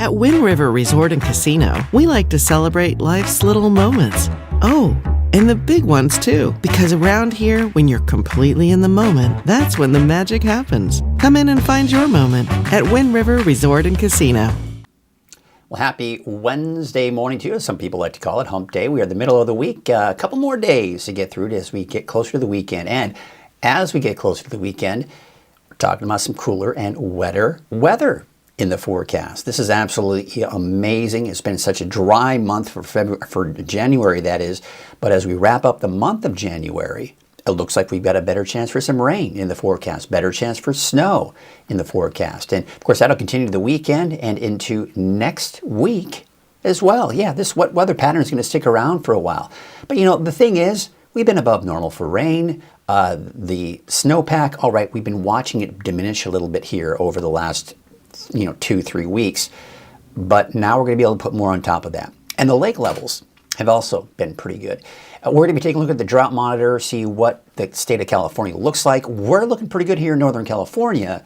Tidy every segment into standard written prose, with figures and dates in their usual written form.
At Wind River Resort and Casino, we like to celebrate life's little moments. Oh, and the big ones too, because around here, when you're completely in the moment, that's when the magic happens. Come in and find your moment at Wind River Resort and Casino. Well, happy Wednesday morning to you. Some people like to call it hump day. We are in the middle of the week. A couple more days to get through it as we get closer to the weekend. And as we get closer to the weekend, we're talking about some cooler and wetter weather in the forecast. This is absolutely amazing. It's been such a dry month for January, that is. But as we wrap up the month of January, it looks like we've got a better chance for some rain in the forecast, better chance for snow in the forecast. And of course, that'll continue to the weekend and into next week as well. Yeah, this wet weather pattern is going to stick around for a while. But you know, the thing is, we've been above normal for rain. The snowpack, all right, we've been watching it diminish a little bit here over the last 2-3 weeks, but now we're going to be able to put more on top of that. And the lake levels have also been pretty good. We're going to be taking a look at the drought monitor, see what the state of California looks like. We're looking pretty good here in Northern California,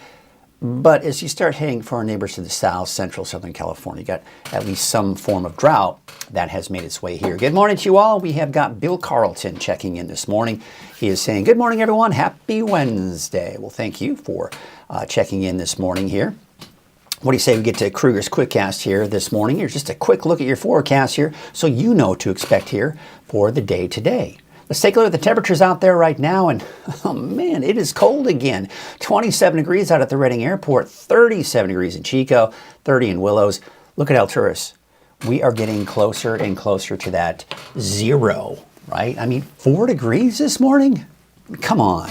but as you start heading for our neighbors to the south, central, southern California, you got at least some form of drought that has made its way here. Good morning to you all. We have got Bill Carlton checking in this morning. He is saying, good morning, everyone. Happy Wednesday. Well, thank you for checking in this morning here. What do you say we get to Krueger's Quickcast here this morning? Here's just a quick look at your forecast here so you know what to expect here for the day today. Let's take a look at the temperatures out there right now, and oh man, it is cold again. 27 degrees out at the Redding Airport, 37 degrees in Chico, 30 in Willows. Look at Alturas. We are getting closer and closer to that zero, right? I mean, 4 degrees this morning? Come on.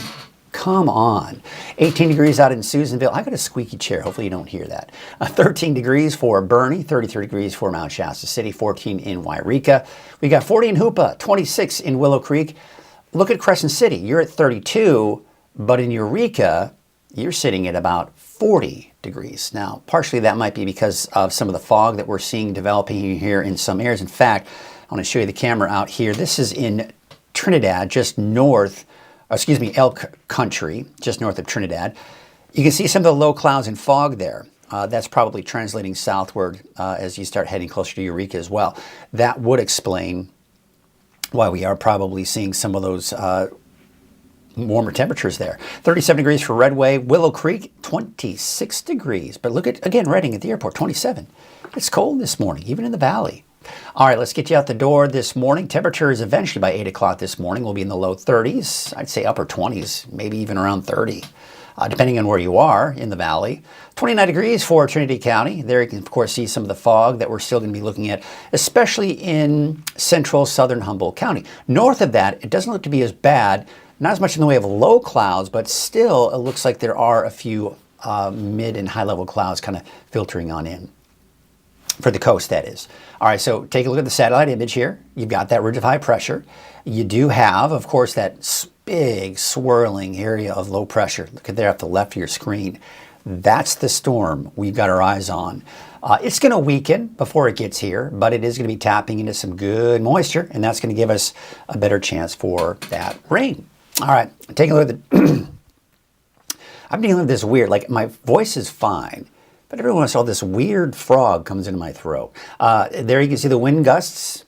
Come on. 18 degrees out in Susanville. I got a squeaky chair. Hopefully you don't hear that. 13 degrees for Bernie, 33 degrees for Mount Shasta City, 14 in Wairika. We got 40 in Hoopa, 26 in Willow Creek. Look at Crescent City. You're at 32, but in Eureka, you're sitting at about 40 degrees. Now, partially that might be because of some of the fog that we're seeing developing here in some areas. In fact, I want to show you the camera out here. This is in Trinidad, just north Elk Country, just north of Trinidad. You can see some of the low clouds and fog there. That's probably translating southward as you start heading closer to Eureka as well. That would explain why we are probably seeing some of those warmer temperatures there. 37 degrees for Redway. Willow Creek, 26 degrees. But look at, again, Redding at the airport, 27. It's cold this morning, even in the valley. All right, let's get you out the door this morning. Temperatures eventually by 8 o'clock this morning will be in the low 30s. I'd say upper 20s, maybe even around 30, depending on where you are in the valley. 29 degrees for Trinity County. There you can, of course, see some of the fog that we're still going to be looking at, especially in central southern Humboldt County. North of that, it doesn't look to be as bad, not as much in the way of low clouds, but still it looks like there are a few mid and high level clouds kind of filtering on in. For the coast, that is. All right, so take a look at the satellite image here. You've got that ridge of high pressure. You do have, of course, that big swirling area of low pressure. Look at there at the left of your screen. That's the storm we've got our eyes on. It's going to weaken before it gets here, but it is going to be tapping into some good moisture, and that's going to give us a better chance for that rain. All right, take a look at the... I'm dealing with this weird, like my voice is fine, but every once in a while, this weird frog comes into my throat. There you can see the wind gusts.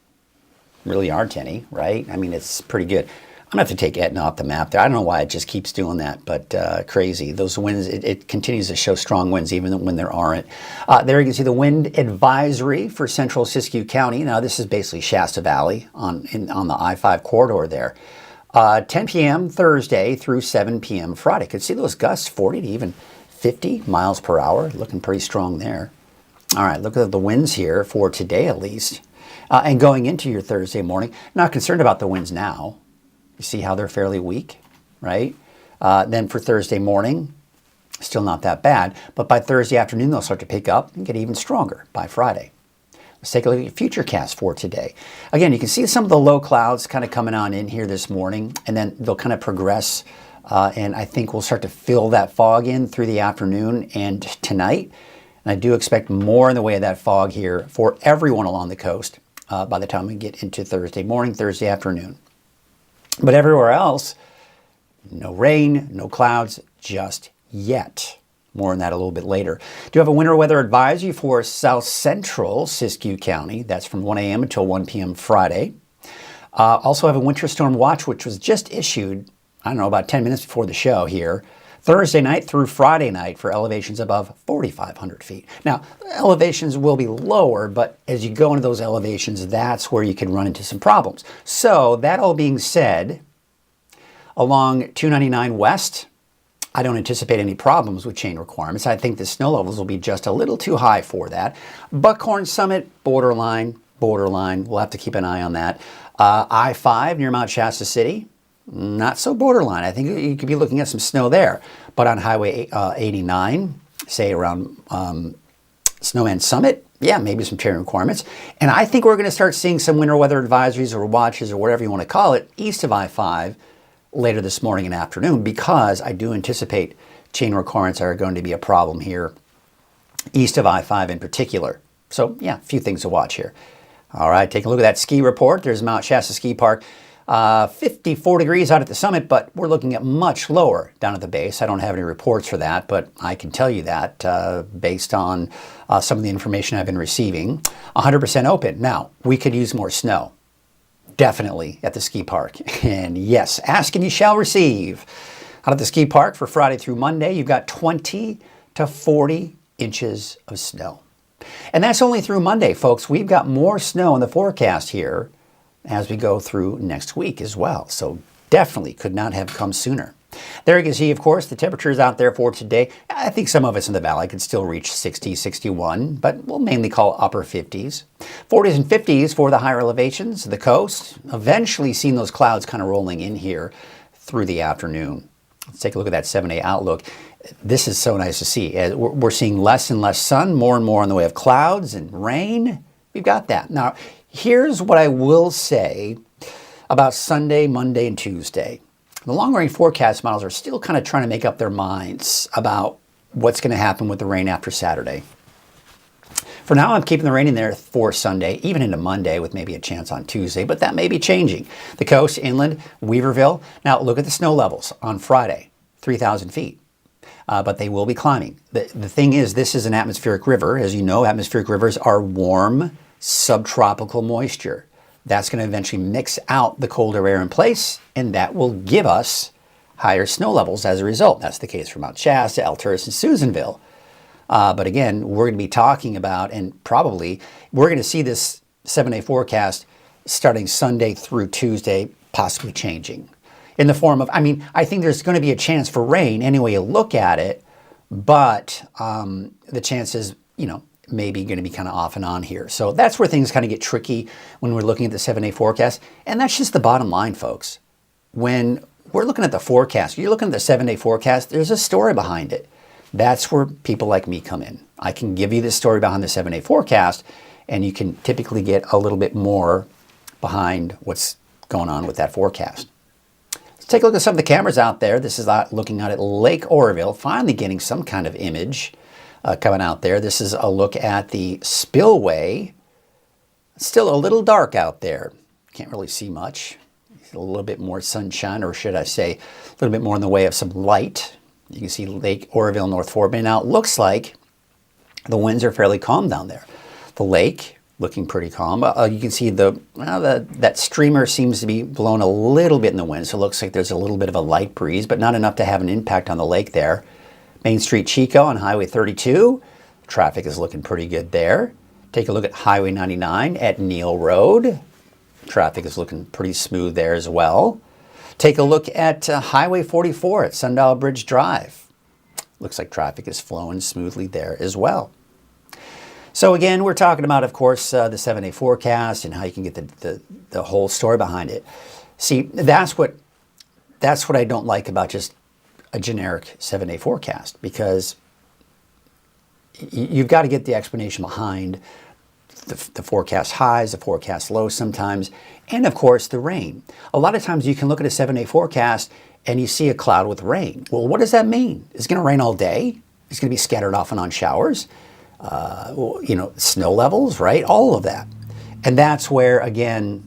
Really aren't any, right? I mean, it's pretty good. I'm going to have to take Etna off the map there. I don't know why it just keeps doing that, but crazy. Those winds, it continues to show strong winds even when there aren't. There you can see the wind advisory for central Siskiyou County. Now, this is basically Shasta Valley on the I-5 corridor there. 10 p.m. Thursday through 7 p.m. Friday. Could see those gusts, 40 to even 50 miles per hour, looking pretty strong there. All right, look at the winds here for today at least. And going into your Thursday morning, not concerned about the winds now. You see how they're fairly weak, right? Then for Thursday morning, still not that bad. But by Thursday afternoon, they'll start to pick up and get even stronger by Friday. Let's take a look at your futurecast for today. Again, you can see some of the low clouds kind of coming on in here this morning, and then they'll kind of progress. And I think we'll start to fill that fog in through the afternoon and tonight. And I do expect more in the way of that fog here for everyone along the coast by the time we get into Thursday morning, Thursday afternoon. But everywhere else, no rain, no clouds just yet. More on that a little bit later. Do have a winter weather advisory for south central Siskiyou County. That's from 1 a.m. until 1 p.m. Friday. Also have a winter storm watch, which was just issued, I don't know, about 10 minutes before the show here, Thursday night through Friday night for elevations above 4,500 feet. Now, elevations will be lower, but as you go into those elevations, that's where you can run into some problems. So that all being said, along 299 West, I don't anticipate any problems with chain requirements. I think the snow levels will be just a little too high for that. Buckhorn Summit, borderline. We'll have to keep an eye on that. I-5 near Mount Shasta City, not so borderline. I think you could be looking at some snow there. But on Highway 89, say around Snowman Summit, yeah, maybe some chain requirements. And I think we're going to start seeing some winter weather advisories or watches or whatever you want to call it east of I-5 later this morning and afternoon, because I do anticipate chain requirements are going to be a problem here, east of I-5 in particular. So yeah, a few things to watch here. All right, take a look at that ski report. There's Mount Shasta Ski Park. 54 degrees out at the summit, but we're looking at much lower down at the base. I don't have any reports for that, but I can tell you that based on some of the information I've been receiving. 100% open. Now, we could use more snow. Definitely at the ski park. And yes, ask and you shall receive. Out at the ski park for Friday through Monday, you've got 20 to 40 inches of snow. And that's only through Monday, folks. We've got more snow in the forecast here as we go through next week as well. So definitely could not have come sooner. There you can see, of course, the temperatures out there for today. I think some of us in the valley could still reach 60, 61, but we'll mainly call upper 50s. 40s and 50s for the higher elevations, the coast. Eventually seeing those clouds kind of rolling in here through the afternoon. Let's take a look at that 7-day outlook. This is so nice to see. We're seeing less and less sun, more and more in the way of clouds and rain. We've got that. Now, here's what I will say about Sunday, Monday, and Tuesday. The long-range forecast models are still kind of trying to make up their minds about what's going to happen with the rain after Saturday. For now, I'm keeping the rain in there for Sunday, even into Monday, with maybe a chance on Tuesday, but that may be changing. The coast, inland, Weaverville. Now, look at the snow levels on Friday, 3,000 feet. But they will be climbing. The thing is, this is an atmospheric river. As you know, atmospheric rivers are warm, subtropical moisture. That's going to eventually mix out the colder air in place, and that will give us higher snow levels as a result. That's the case for Mount Shasta, Alturas, and Susanville. But again, we're going to be talking about, and probably we're going to see this 7-day forecast starting Sunday through Tuesday, possibly changing. In the form of, I think there's going to be a chance for rain any way you look at it, but the chances, maybe going to be kind of off and on here. So that's where things kind of get tricky when we're looking at the 7-day forecast. And that's just the bottom line, folks. When we're looking at the forecast, you're looking at the 7-day forecast, there's a story behind it. That's where people like me come in. I can give you the story behind the 7-day forecast, and you can typically get a little bit more behind what's going on with that forecast. Let's take a look at some of the cameras out there. This is looking out at Lake Oroville, finally getting some kind of image coming out there. This is a look at the spillway. It's still a little dark out there. Can't really see much. A little bit more sunshine, or should I say, a little bit more in the way of some light. You can see Lake Oroville, North Fort Bend. Now it looks like the winds are fairly calm down there. The lake looking pretty calm. You can see that streamer seems to be blown a little bit in the wind, so it looks like there's a little bit of a light breeze, but not enough to have an impact on the lake there. Main Street Chico on Highway 32. Traffic is looking pretty good there. Take a look at Highway 99 at Neal Road. Traffic is looking pretty smooth there as well. Take a look at Highway 44 at Sundial Bridge Drive. Looks like traffic is flowing smoothly there as well. So again, we're talking about, of course, the 7-day forecast and how you can get the whole story behind it. See, that's what I don't like about just a generic 7-day forecast, because you've got to get the explanation behind the forecast highs, the forecast lows sometimes, and of course the rain. A lot of times you can look at a 7-day forecast and you see a cloud with rain. Well, what does that mean? Is it going to rain all day? It's going to be scattered off and on showers? Snow levels, right? All of that. And that's where, again,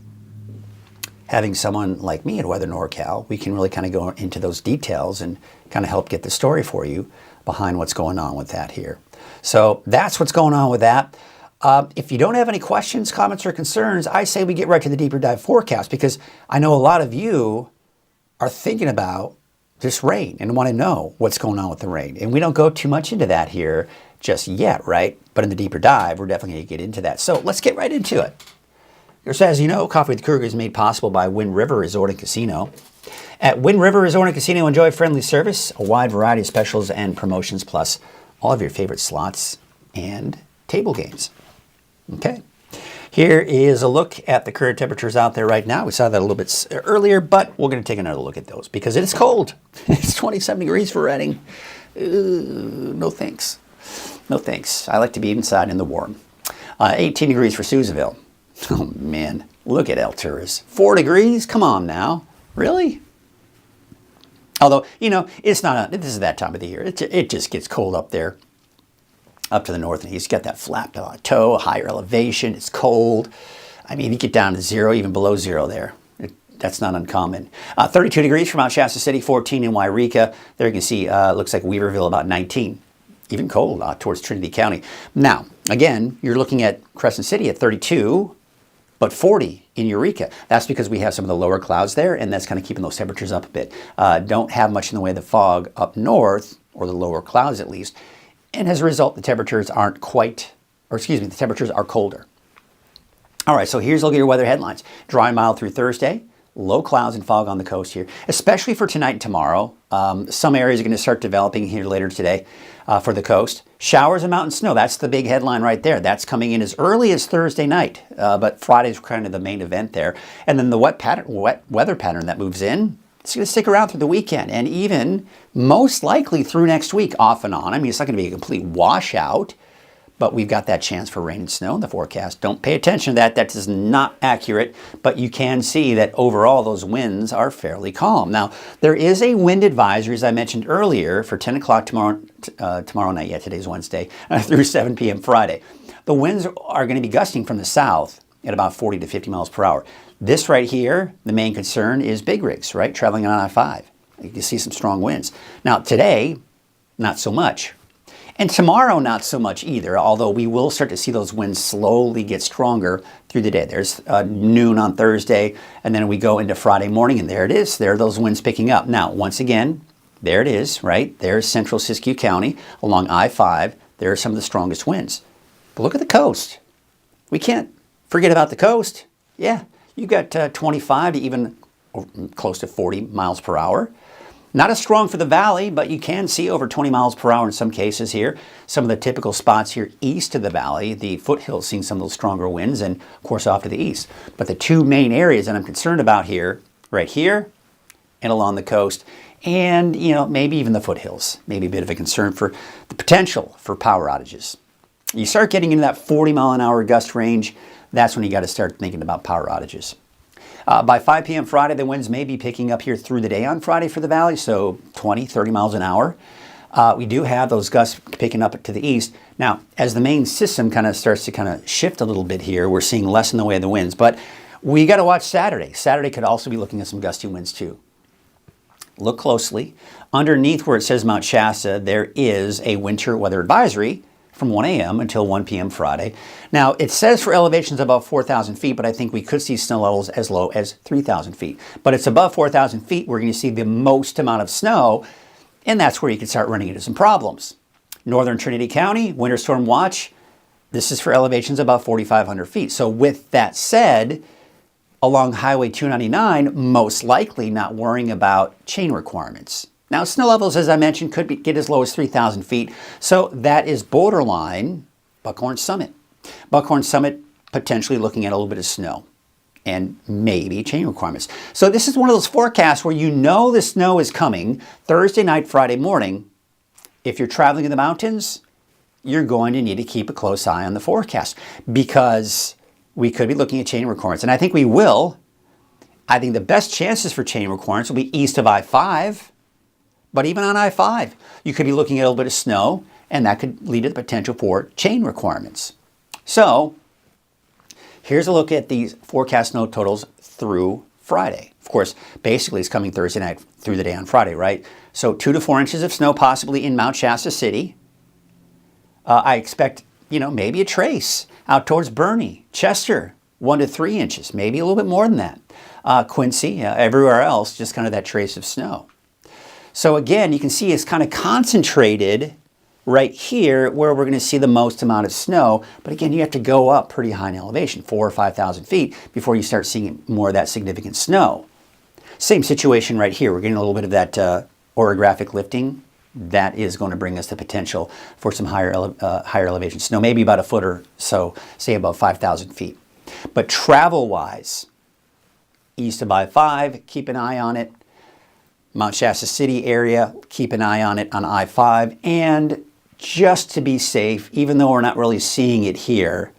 having someone like me at Weather NorCal, we can really kind of go into those details and kind of help get the story for you. behind what's going on with that here. So that's what's going on with that. If you don't have any questions, comments, or concerns, I say we get right to the deeper dive forecast, because I know a lot of you are thinking about this rain and want to know what's going on with the rain. And we don't go too much into that here just yet, right? But in the deeper dive, we're definitely going to get into that. So let's get right into it. As you know, Coffee with Krueger is made possible by Wind River Resort and Casino. At Wind River Resort and Casino, enjoy friendly service, a wide variety of specials and promotions, plus all of your favorite slots and table games. Okay, here is a look at the current temperatures out there right now. We saw that a little bit earlier, but we're going to take another look at those because it is cold. It's 27 degrees for Redding. No thanks. No thanks. I like to be inside in the warm. 18 degrees for Susanville. Oh man, look at El Turis. 4 degrees? Come on now. Really? Although, you know, it's not, this is that time of the year. It just gets cold up there. Up to the north and east, got that flat plateau, higher elevation, it's cold. I mean, you get down to 0, even below 0 there. That's not uncommon. 32 degrees for Mount Shasta City, 14 in Wairika. There you can see, looks like Weaverville about 19. Even cold towards Trinity County. Now, again, you're looking at Crescent City at 32, but 40 in Eureka. That's because we have some of the lower clouds there, and that's kind of keeping those temperatures up a bit. Don't have much in the way of the fog up north, or the lower clouds at least. And as a result, the temperatures aren't quite, or excuse me, the temperatures are colder. All right, so here's a look at your weather headlines. Dry and mild through Thursday. Low clouds and fog on the coast here, especially for tonight and tomorrow. Some areas are going to start developing here later today for the coast. Showers and mountain snow, that's the big headline right there. That's coming in as early as Thursday night, but Friday's kind of the main event there. And then the wet weather pattern that moves in, it's going to stick around through the weekend and even most likely through next week off and on. I mean, it's not going to be a complete washout, but we've got that chance for rain and snow in the forecast. Don't pay attention to that. That is not accurate, but you can see that overall those winds are fairly calm. Now, there is a wind advisory, as I mentioned earlier, for 10 o'clock tomorrow night. Yeah, today's Wednesday, through 7 p.m. Friday. The winds are going to be gusting from the south at about 40 to 50 miles per hour. This right here, the main concern is big rigs, right? Traveling on I-5. You can see some strong winds. Now today, not so much. And tomorrow, not so much either, although we will start to see those winds slowly get stronger through the day. There's noon on Thursday, and then we go into Friday morning, and there it is. There are those winds picking up. Now, once again, there it is, right? There's central Siskiyou County along I-5. There are some of the strongest winds. But look at the coast. We can't forget about the coast. Yeah. You've got 25 to even close to 40 miles per hour. Not as strong for the valley, but you can see over 20 miles per hour in some cases here. Some of the typical spots here east of the valley, the foothills seeing some of those stronger winds, and of course off to the east. But the two main areas that I'm concerned about here, right here and along the coast, and you know, maybe even the foothills, maybe a bit of a concern for the potential for power outages. You start getting into that 40 mile an hour gust range, that's when you got to start thinking about power outages. By 5 p.m. Friday, the winds may be picking up here through the day on Friday for the valley, so 20, 30 miles an hour. We do have those gusts picking up to the east. Now, as the main system kind of starts to kind of shift a little bit here, we're seeing less in the way of the winds, but we got to watch Saturday. Saturday could also be looking at some gusty winds too. Look closely. Underneath where it says Mount Shasta, there is a winter weather advisory from 1 a.m. until 1 p.m. Friday. Now, it says for elevations above 4,000 feet, but I think we could see snow levels as low as 3,000 feet. But it's above 4,000 feet, we're going to see the most amount of snow, and that's where you can start running into some problems. Northern Trinity County, winter storm watch. This is for elevations above 4,500 feet. So with that said, along Highway 299, most likely not worrying about chain requirements. Now, snow levels, as I mentioned, could get as low as 3,000 feet. So that is borderline Buckhorn Summit. Buckhorn Summit potentially looking at a little bit of snow and maybe chain requirements. So this is one of those forecasts where you know the snow is coming Thursday night, Friday morning. If you're traveling in the mountains, you're going to need to keep a close eye on the forecast because we could be looking at chain requirements. And I think we will. I think the best chances for chain requirements will be east of I-5. But even on I-5, you could be looking at a little bit of snow, and that could lead to the potential for chain requirements. So here's a look at these forecast snow totals through Friday. Of course, basically it's coming Thursday night through the day on Friday, right? So 2 to 4 inches of snow possibly in Mount Shasta City. I expect, maybe a trace out towards Bernie, Chester, 1 to 3 inches, maybe a little bit more than that. Quincy, everywhere else, just kind of that trace of snow. So again, you can see it's kind of concentrated right here where we're going to see the most amount of snow. But again, you have to go up pretty high in elevation, 4,000 or 5,000 feet, before you start seeing more of that significant snow. Same situation right here. We're getting a little bit of that orographic lifting. That is going to bring us the potential for some higher elevation snow, maybe about a foot or so, say about 5,000 feet. But travel-wise, east of I-5, keep an eye on it. Mount Shasta City area, keep an eye on it on I-5. And just to be safe, even though we're not really seeing it here,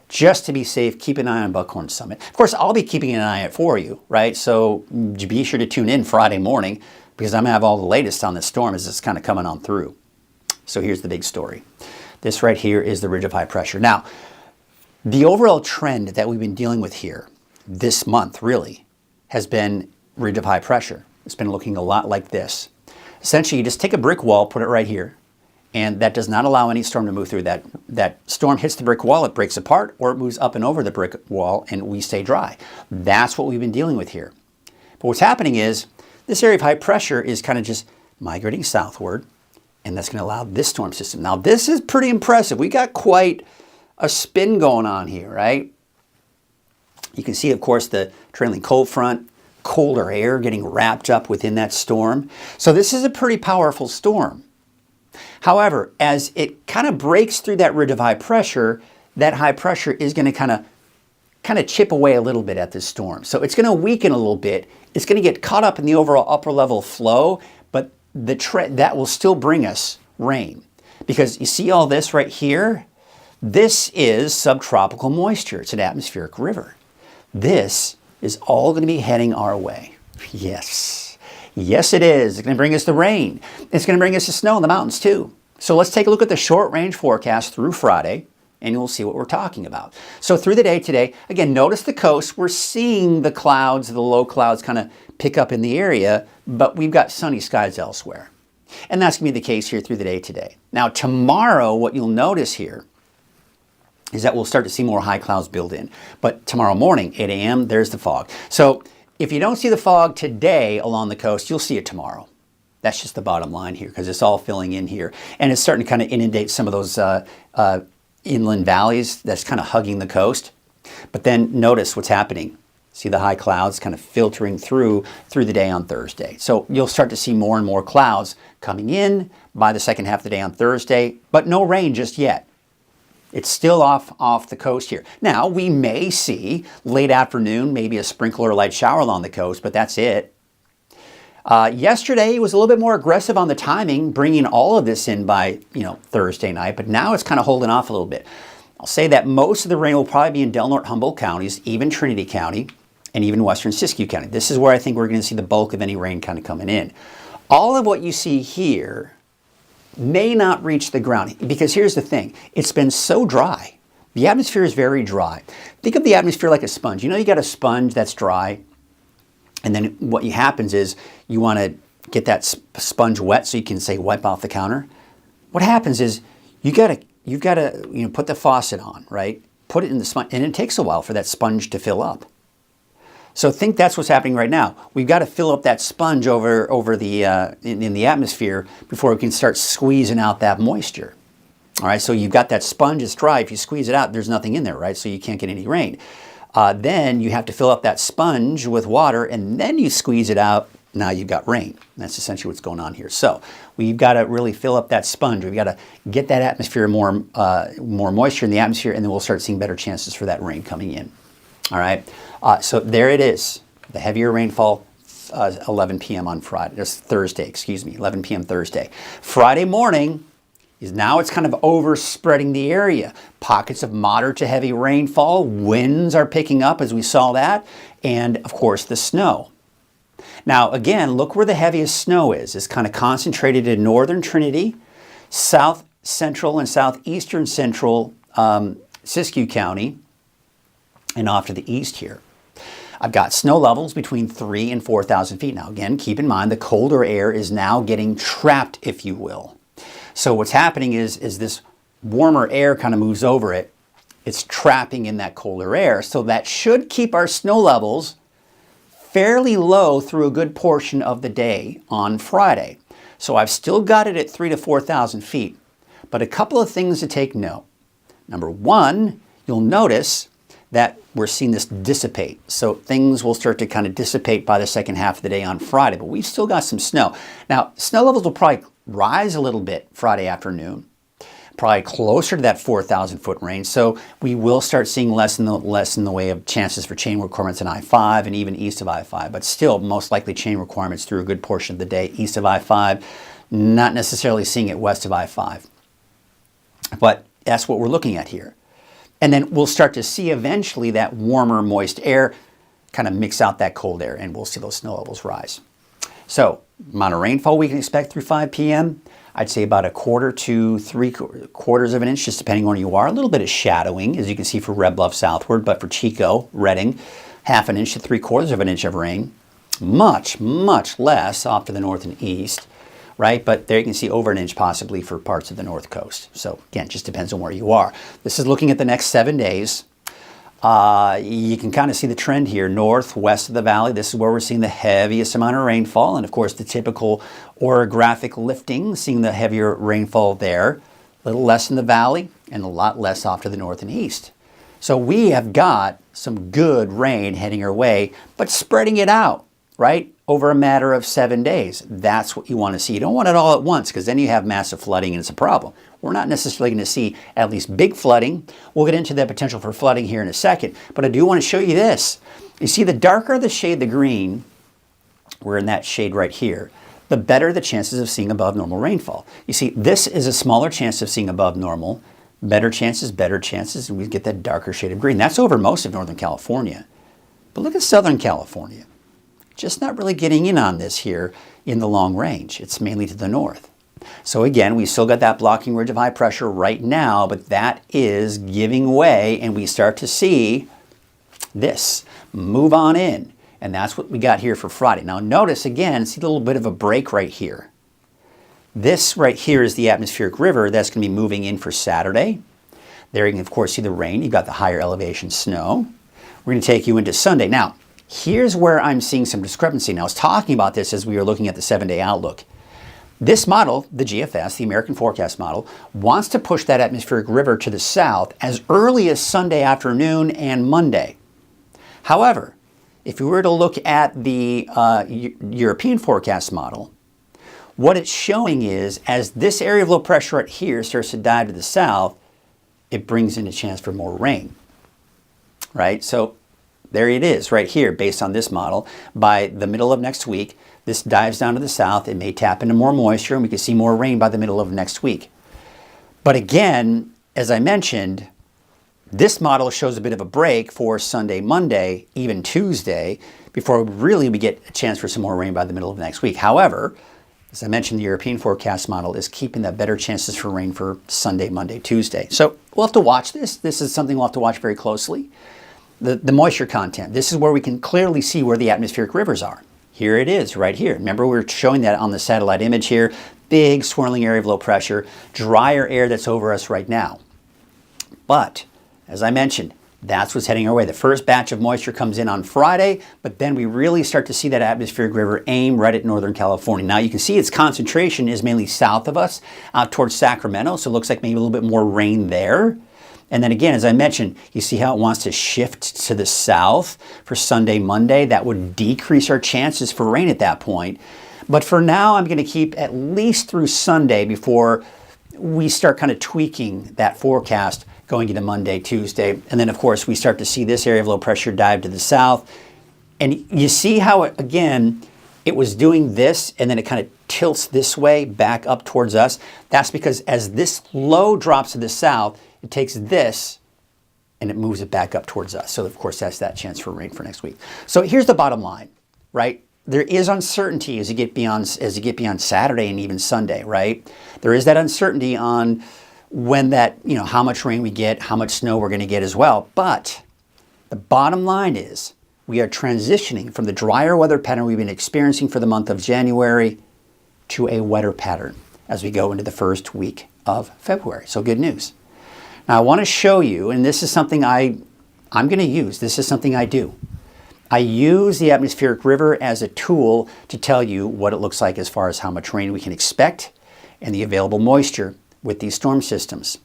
just to be safe, keep an eye on Buckhorn Summit. Of course, I'll be keeping an eye out for you, right? So be sure to tune in Friday morning, because I'm going to have all the latest on this storm as it's kind of coming on through. So here's the big story. This right here is the ridge of high pressure. Now, the overall trend that we've been dealing with here this month really has been ridge of high pressure. It's been looking a lot like this. Essentially, you just take a brick wall, put it right here, and that does not allow any storm to move through. That storm hits the brick wall, it breaks apart, or it moves up and over the brick wall, and we stay dry. That's what we've been dealing with here. But what's happening is, this area of high pressure is kind of just migrating southward, and that's going to allow this storm system. Now, this is pretty impressive. We got quite a spin going on here, right? You can see, of course, the trailing cold front, colder air getting wrapped up within that storm. So this is a pretty powerful storm. However, as it kind of breaks through that ridge of high pressure, that high pressure is going to kind of chip away a little bit at this storm. So it's going to weaken a little bit. It's going to get caught up in the overall upper level flow, but that will still bring us rain. Because you see all this right here? This is subtropical moisture. It's an atmospheric river. This is all going to be heading our way. Yes. Yes, it is. It's going to bring us the rain. It's going to bring us the snow in the mountains too. So let's take a look at the short range forecast through Friday, and you'll see what we're talking about. So through the day today, again, notice the coast. We're seeing the clouds, the low clouds kind of pick up in the area, but we've got sunny skies elsewhere. And that's going to be the case here through the day today. Now, tomorrow, what you'll notice here is that we'll start to see more high clouds build in. But tomorrow morning, 8 a.m., there's the fog. So if you don't see the fog today along the coast, you'll see it tomorrow. That's just the bottom line here, because it's all filling in here. And it's starting to kind of inundate some of those inland valleys that's kind of hugging the coast. But then notice what's happening. See the high clouds kind of filtering through the day on Thursday. So you'll start to see more and more clouds coming in by the second half of the day on Thursday, but no rain just yet. It's still off the coast here. Now, we may see late afternoon, maybe a sprinkle or light shower along the coast, but that's it. Yesterday was a little bit more aggressive on the timing, bringing all of this in by Thursday night, but now it's kind of holding off a little bit. I'll say that most of the rain will probably be in Del Norte, Humboldt counties, even Trinity County, and even western Siskiyou County. This is where I think we're going to see the bulk of any rain kind of coming in. All of what you see here may not reach the ground, because here's the thing. It's been so dry. The atmosphere is very dry. Think of the atmosphere like a sponge. You got a sponge that's dry, and then what happens is you want to get that sponge wet so you can, say, wipe off the counter. What happens is you've got to put the faucet on, right? Put it in the sponge, and it takes a while for that sponge to fill up. So think that's what's happening right now. We've got to fill up that sponge over the in the atmosphere before we can start squeezing out that moisture. All right, so you've got that sponge, it's dry. If you squeeze it out, there's nothing in there, right? So you can't get any rain. Then you have to fill up that sponge with water, and then you squeeze it out. Now you've got rain. That's essentially what's going on here. So we've got to really fill up that sponge. We've got to get that atmosphere more moisture in the atmosphere, and then we'll start seeing better chances for that rain coming in. All right. So there it is. The heavier rainfall, 11 p.m. on Friday. That's Thursday, 11 p.m. Thursday. Friday morning it's kind of overspreading the area. Pockets of moderate to heavy rainfall. Winds are picking up, as we saw that. And, of course, the snow. Now, again, look where the heaviest snow is. It's kind of concentrated in northern Trinity, south central and southeastern central Siskiyou County, and off to the east here. I've got snow levels between 3,000 and 4,000 feet. Now again, keep in mind the colder air is now getting trapped, if you will. So what's happening is this warmer air kind of moves over it. It's trapping in that colder air. So that should keep our snow levels fairly low through a good portion of the day on Friday. So I've still got it at 3,000 to 4,000 feet. But a couple of things to take note. Number one, you'll notice that we're seeing this dissipate. So things will start to kind of dissipate by the second half of the day on Friday, but we've still got some snow. Now, snow levels will probably rise a little bit Friday afternoon, probably closer to that 4,000 foot range. So we will start seeing less in the way of chances for chain requirements in I-5 and even east of I-5, but still most likely chain requirements through a good portion of the day east of I-5, not necessarily seeing it west of I-5. But that's what we're looking at here. And then we'll start to see eventually that warmer, moist air kind of mix out that cold air, and we'll see those snow levels rise. So, amount of rainfall we can expect through 5 p.m., I'd say about 1/4 to 3/4 of an inch, just depending on where you are. A little bit of shadowing, as you can see for Red Bluff southward, but for Chico, Redding, 1/2 inch to 3/4 of an inch of rain. Much, much less off to the north and east, right? But there you can see over an inch possibly for parts of the north coast. So again, just depends on where you are. This is looking at the next 7 days. You can kind of see the trend here, northwest of the valley. This is where we're seeing the heaviest amount of rainfall. And of course, the typical orographic lifting, seeing the heavier rainfall there. A little less in the valley and a lot less off to the north and east. So we have got some good rain heading our way, but spreading it out, right, over a matter of 7 days. That's what you want to see. You don't want it all at once, because then you have massive flooding and it's a problem. We're not necessarily going to see at least big flooding. We'll get into the potential for flooding here in a second, but I do want to show you this. You see, the darker the shade, the green, we're in that shade right here, the better the chances of seeing above normal rainfall. You see, this is a smaller chance of seeing above normal, better chances, and we get that darker shade of green. That's over most of Northern California. But look at Southern California. Just not really getting in on this here in the long range. It's mainly to the north. So again, we still got that blocking ridge of high pressure right now, but that is giving way, and we start to see this move on in. And that's what we got here for Friday. Now notice again, see a little bit of a break right here. This right here is the atmospheric river that's going to be moving in for Saturday. There you can of course see the rain. You've got the higher elevation snow. We're going to take you into Sunday. Now, here's where I'm seeing some discrepancy. Now, I was talking about this as we were looking at the 7-day outlook. This model, the GFS, the American Forecast Model, wants to push that atmospheric river to the south as early as Sunday afternoon and Monday. However, if we were to look at the European Forecast Model, what it's showing is as this area of low pressure right here starts to dive to the south, it brings in a chance for more rain, right? So there it is right here based on this model. By the middle of next week, this dives down to the south. It may tap into more moisture and we can see more rain by the middle of next week. But again, as I mentioned, this model shows a bit of a break for Sunday, Monday, even Tuesday, before really we get a chance for some more rain by the middle of next week. However, as I mentioned, the European Forecast Model is keeping the better chances for rain for Sunday, Monday, Tuesday. So we'll have to watch this. This is something we'll have to watch very closely. The moisture content. This is where we can clearly see where the atmospheric rivers are. Here it is, right here. Remember, we were showing that on the satellite image here. Big swirling area of low pressure, drier air that's over us right now. But, as I mentioned, that's what's heading our way. The first batch of moisture comes in on Friday, but then we really start to see that atmospheric river aim right at Northern California. Now, you can see its concentration is mainly south of us, out towards Sacramento, so it looks like maybe a little bit more rain there. And then again, as I mentioned, you see how it wants to shift to the south for Sunday, Monday. That would decrease our chances for rain at that point. But for now, I'm going to keep at least through Sunday before we start kind of tweaking that forecast going into Monday, Tuesday. And then, of course, we start to see this area of low pressure dive to the south. And you see how, again, it was doing this, and then it kind of tilts this way back up towards us. That's because as this low drops to the south, it takes this and it moves it back up towards us. So of course that's that chance for rain for next week. So here's the bottom line, right? There is uncertainty as you get beyond Saturday and even Sunday, right? There is that uncertainty on when that, how much rain we get, how much snow we're going to get as well. But the bottom line is we are transitioning from the drier weather pattern we've been experiencing for the month of January to a wetter pattern as we go into the first week of February. So good news. Now I want to show you, and this is something I'm going to use. This is something I do. I use the atmospheric river as a tool to tell you what it looks like as far as how much rain we can expect and the available moisture with these storm systems.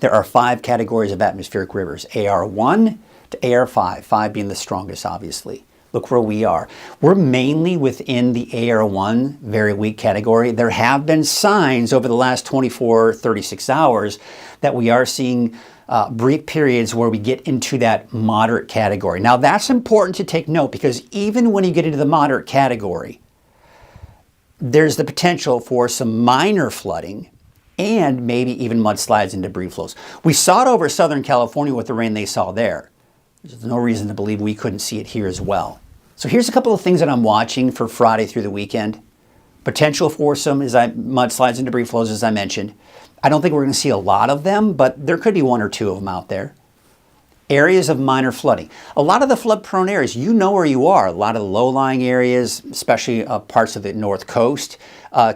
There are 5 categories of atmospheric rivers, AR1 to AR5, 5 being the strongest, obviously. Look where we are. We're mainly within the AR1, very weak category. There have been signs over the last 24, 36 hours that we are seeing brief periods where we get into that moderate category. Now that's important to take note, because even when you get into the moderate category, there's the potential for some minor flooding and maybe even mudslides and debris flows. We saw it over Southern California with the rain they saw there. There's no reason to believe we couldn't see it here as well. So here's a couple of things that I'm watching for Friday through the weekend. Potential for some mudslides and debris flows, as I mentioned. I don't think we're going to see a lot of them, but there could be 1 or 2 of them out there. Areas of minor flooding. A lot of the flood-prone areas, you know where you are. A lot of the low-lying areas, especially parts of the north coast,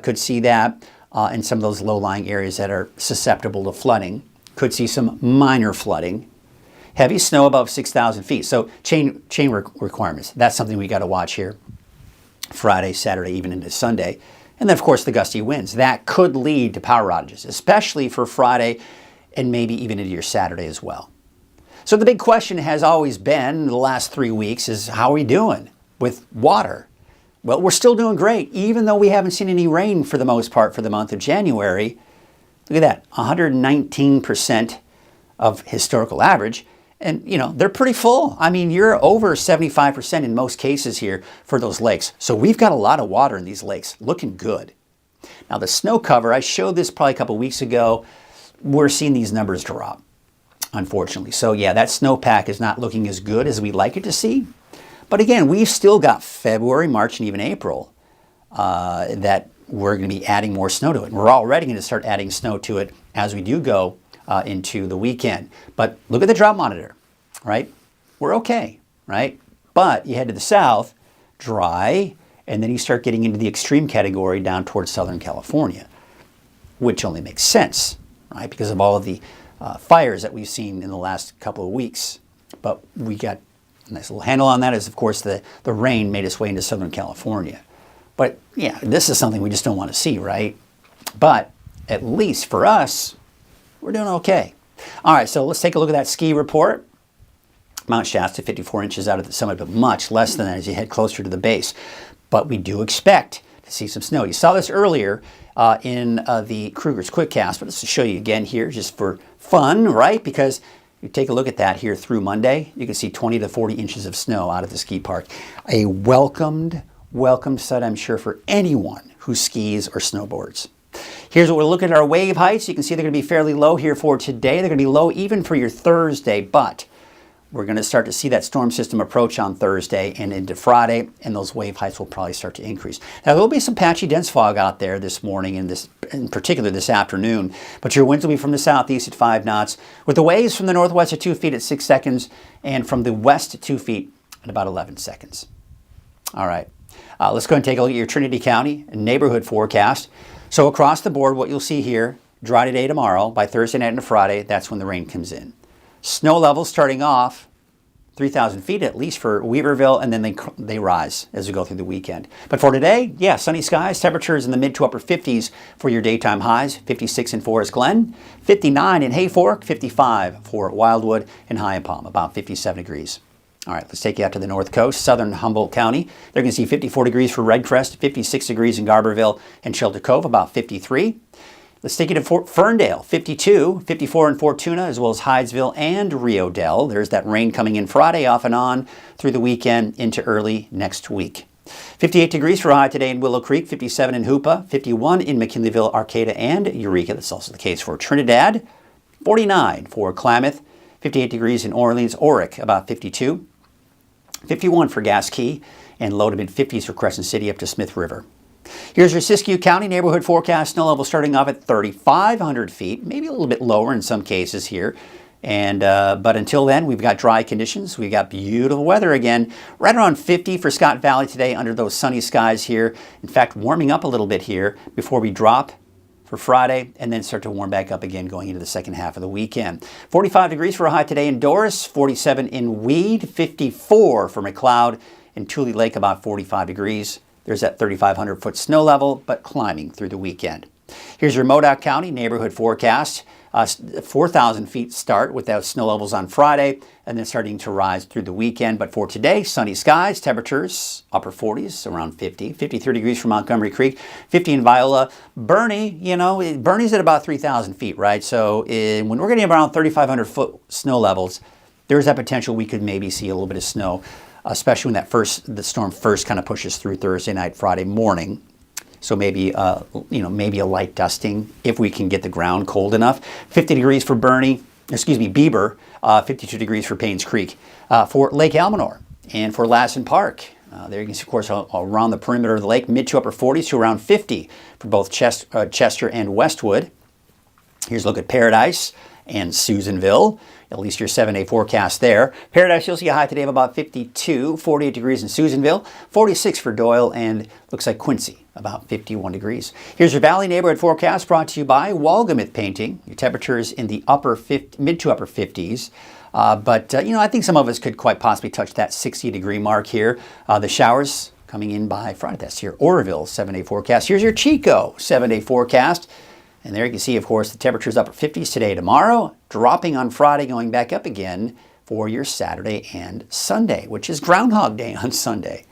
could see that. And some of those low-lying areas that are susceptible to flooding could see some minor flooding. Heavy snow above 6,000 feet. So chain requirements. That's something we got to watch here. Friday, Saturday, even into Sunday. And then, of course, the gusty winds. That could lead to power outages, especially for Friday and maybe even into your Saturday as well. So the big question has always been the last 3 weeks is, how are we doing with water? Well, we're still doing great, even though we haven't seen any rain for the most part for the month of January. Look at that, 119% of historical average. And, you know, they're pretty full. I mean, you're over 75% in most cases here for those lakes. So we've got a lot of water in these lakes, looking good. Now, the snow cover, I showed this probably a couple weeks ago. We're seeing these numbers drop, unfortunately. So, yeah, that snowpack is not looking as good as we'd like it to see. But again, we've still got February, March, and even April that we're going to be adding more snow to it. We're already going to start adding snow to it as we do go into the weekend. But look at the drought monitor, right? We're okay, right? But you head to the south, dry, and then you start getting into the extreme category down towards Southern California, which only makes sense, right? Because of all of the fires that we've seen in the last couple of weeks. But we got a nice little handle on that is, of course, the rain made its way into Southern California. But yeah, this is something we just don't want to see, right? But at least for us, we're doing okay. All right, so let's take a look at that ski report. Mount Shasta, 54 inches out of the summit, but much less than that as you head closer to the base. But we do expect to see some snow. You saw this earlier in the Krueger's Quickcast, but let's show you again here just for fun, right? Because you take a look at that here through Monday, you can see 20 to 40 inches of snow out of the ski park. A welcomed sight, I'm sure, for anyone who skis or snowboards. Here's what we're looking at our wave heights. You can see they're going to be fairly low here for today. They're going to be low even for your Thursday, but we're going to start to see that storm system approach on Thursday and into Friday, and those wave heights will probably start to increase. Now, there'll be some patchy dense fog out there this morning and in particular this afternoon, but your winds will be from the southeast at 5 knots, with the waves from the northwest at 2 feet at 6 seconds, and from the west at 2 feet at about 11 seconds. All right, let's go and take a look at your Trinity County neighborhood forecast. So across the board, what you'll see here, dry today, tomorrow. By Thursday night and Friday, that's when the rain comes in. Snow levels starting off 3,000 feet at least for Weaverville, and then they rise as we go through the weekend. But for today, yeah, sunny skies, temperatures in the mid to upper 50s for your daytime highs, 56 in Forest Glen, 59 in Hayfork, 55 for Wildwood, and High and Palm, about 57 degrees. All right, let's take you out to the north coast, southern Humboldt County. They're going to see 54 degrees for Red Crest, 56 degrees in Garberville and Shelter Cove, about 53. Let's take you to Ferndale, 52, 54 in Fortuna, as well as Hydesville and Rio Dell. There's that rain coming in Friday off and on through the weekend into early next week. 58 degrees for high today in Willow Creek, 57 in Hoopa, 51 in McKinleyville, Arcata, and Eureka. That's also the case for Trinidad. 49 for Klamath, 58 degrees in Orleans, Oric, about 52. 51 for Gas Key, and low to mid-50s for Crescent City up to Smith River. Here's your Siskiyou County neighborhood forecast. Snow level starting off at 3,500 feet, maybe a little bit lower in some cases here. And but until then, we've got dry conditions. We've got beautiful weather again, right around 50 for Scott Valley today under those sunny skies here. In fact, warming up a little bit here before we drop for Friday and then start to warm back up again going into the second half of the weekend. 45 degrees for a high today in Doris, 47 in Weed, 54 for McLeod, in Tule Lake about 45 degrees. There's that 3,500 foot snow level, but climbing through the weekend. Here's your Modoc County neighborhood forecast. 4,000 feet start with those snow levels on Friday and then starting to rise through the weekend. But for today, sunny skies, temperatures upper 40s, around 50, 53 degrees for Montgomery Creek, 50 in Viola. Bernie, Bernie's at about 3,000 feet, right? So when we're getting around 3,500 foot snow levels, there's that potential we could maybe see a little bit of snow, especially when the storm first kind of pushes through Thursday night, Friday morning. So maybe, maybe a light dusting if we can get the ground cold enough. 50 degrees for Bieber, 52 degrees for Paynes Creek. For Lake Almanor and for Lassen Park, there you can see, of course, around the perimeter of the lake, mid to upper 40s to around 50 for both Chester and Westwood. Here's a look at Paradise and Susanville. At least your 7-day forecast there. Paradise, you'll see a high today of about 52, 48 degrees in Susanville, 46 for Doyle, and looks like Quincy, about 51 degrees. Here's your Valley neighborhood forecast brought to you by Walgamith Painting. Your temperatures in the mid to upper 50s. I think some of us could quite possibly touch that 60-degree mark here. The showers coming in by Friday. That's your Oroville 7-day forecast. Here's your Chico 7-day forecast. And there you can see, of course, the temperatures upper 50s today, tomorrow, dropping on Friday, going back up again for your Saturday and Sunday, which is Groundhog Day on Sunday.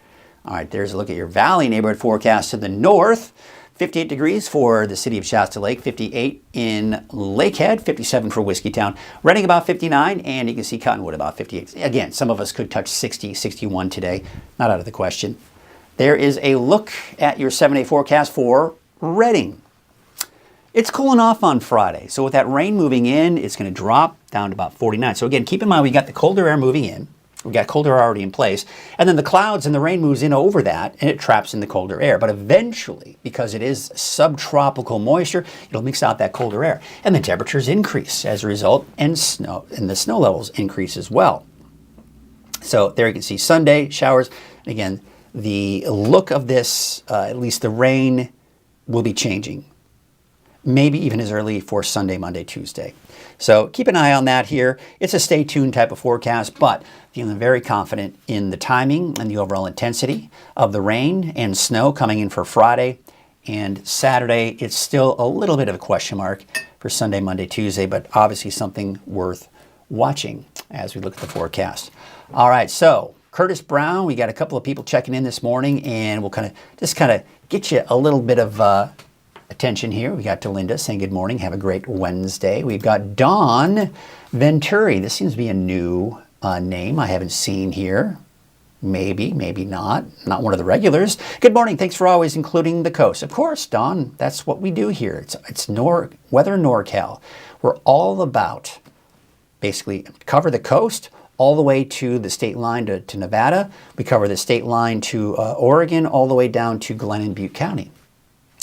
All right, there's a look at your Valley neighborhood forecast to the north. 58 degrees for the city of Shasta Lake, 58 in Lakehead, 57 for Whiskeytown, Reading about 59, and you can see Cottonwood about 58. Again, some of us could touch 60, 61 today, not out of the question. There is a look at your 7-day forecast for Reading. It's cooling off on Friday, so with that rain moving in, it's going to drop down to about 49. So again, keep in mind we got the colder air moving in. We've got colder air already in place, and then the clouds and the rain moves in over that, and it traps in the colder air. But eventually, because it is subtropical moisture, it'll mix out that colder air, and the temperatures increase as a result, and the snow levels increase as well. So there you can see Sunday showers. Again, the look of this, at least the rain, will be changing. Maybe even as early for Sunday, Monday, Tuesday. So keep an eye on that here. It's a stay tuned type of forecast, but feeling very confident in the timing and the overall intensity of the rain and snow coming in for Friday and Saturday. It's still a little bit of a question mark for Sunday, Monday, Tuesday, but obviously something worth watching as we look at the forecast. All right, so Curtis Brown, we got a couple of people checking in this morning, and we'll kind of get you a little bit of attention here. We got Delinda saying good morning. Have a great Wednesday. We've got Dawn Venturi. This seems to be a new name I haven't seen here. Maybe, maybe not. Not one of the regulars. Good morning. Thanks for always including the coast. Of course, Dawn, that's what we do here. It's Weather NorCal. We're all about basically cover the coast all the way to the state line to Nevada. We cover the state line to Oregon, all the way down to Glen and Butte County.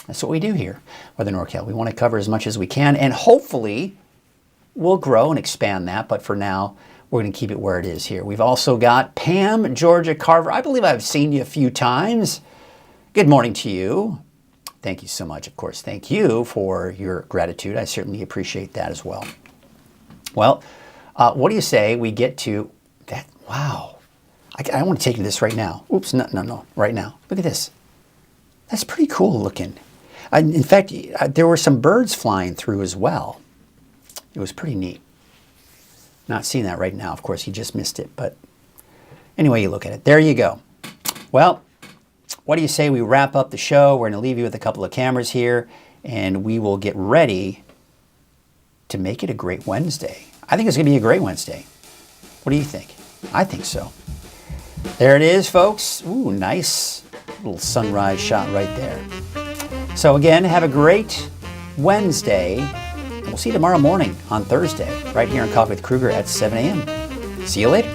That's what we do here with the NorCal. We want to cover as much as we can, and hopefully we'll grow and expand that. But for now, we're going to keep it where it is here. We've also got Pam, Georgia Carver. I believe I've seen you a few times. Good morning to you. Thank you so much, of course. Thank you for your gratitude. I certainly appreciate that as well. Well, what do you say we get to that? Wow. I want to take you to this right now. Oops, no, right now. Look at this. That's pretty cool looking. In fact, there were some birds flying through as well. It was pretty neat. Not seeing that right now. Of course, you just missed it. But anyway, you look at it. There you go. Well, what do you say we wrap up the show? We're going to leave you with a couple of cameras here, and we will get ready to make it a great Wednesday. I think it's going to be a great Wednesday. What do you think? I think so. There it is, folks. Ooh, nice little sunrise shot right there. So again, have a great Wednesday. We'll see you tomorrow morning on Thursday, right here on Coffee with Krueger at 7 a.m. See you later.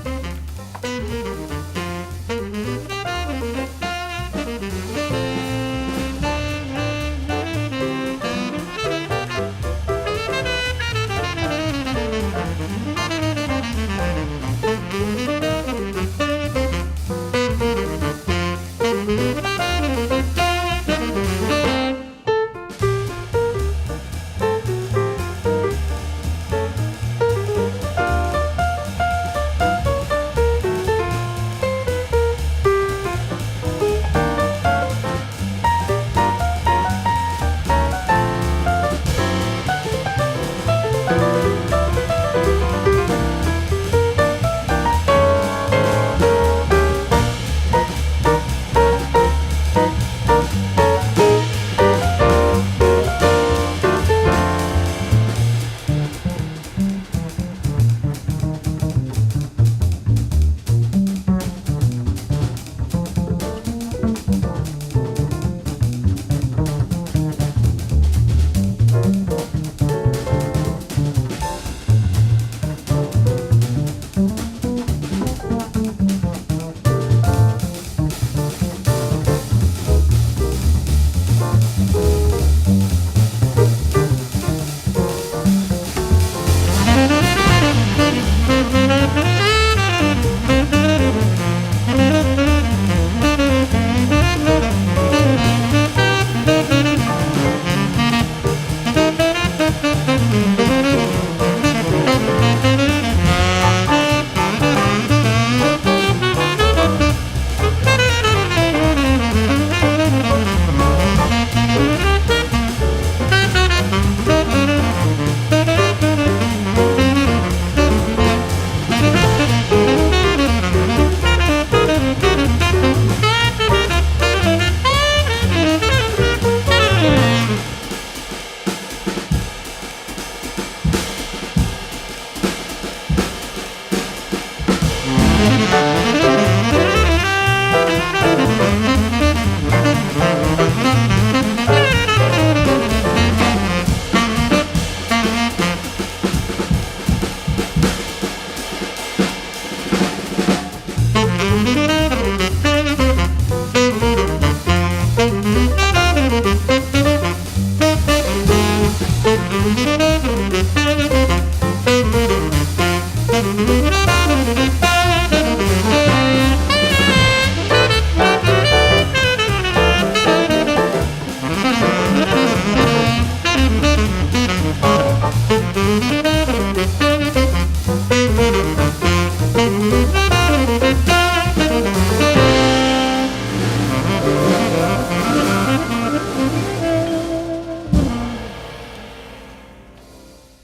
Bye.